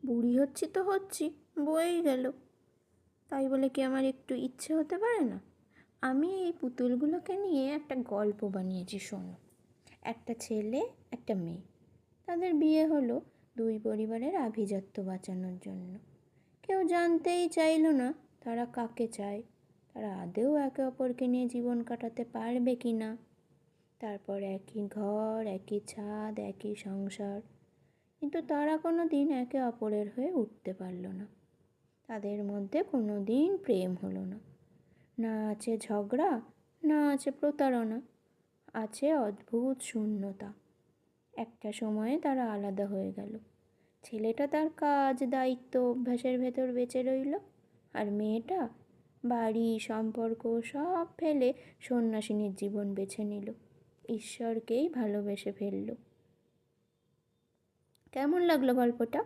বুড়ি হচ্ছি তো হচ্ছি, বয়েই গেল। তাই বলে কি আমার একটু ইচ্ছে হতে পারে না? আমি এই পুতুলগুলোকে নিয়ে একটা গল্প বানিয়েছি, শোনো। একটা ছেলে, একটা মেয়ে, তাদের বিয়ে হলো দুই পরিবারের আভিজাত্য বাঁচানোর জন্য। কেউ জানতেই চাইল না তারা কাকে চায়, তারা আদৌ একে অপরকে নিয়ে জীবন কাটাতে পারবে কি না। তারপর একই ঘর, একই ছাদ, একই সংসার, কিন্তু তারা কোনো দিন একে অপরের হয়ে উঠতে পারল না। তাদের মধ্যে কোনো দিন প্রেম হলো না। না আছে ঝগড়া, না আছে প্রতারণা, আছে অদ্ভুত শূন্যতা। একটা সময়ে তারা আলাদা হয়ে গেল। ছেলেটা তার কাজ, দায়িত্ব, অভ্যাসের ভেতর বেঁচে রইল, আর মেয়েটা বাড়ি, সম্পর্ক সব ফেলে সন্ন্যাসিনীর জীবন বেছে নিল, ঈশ্বরকেই ভালোবেসে ফেলল। কেমন লাগলো গল্পটা?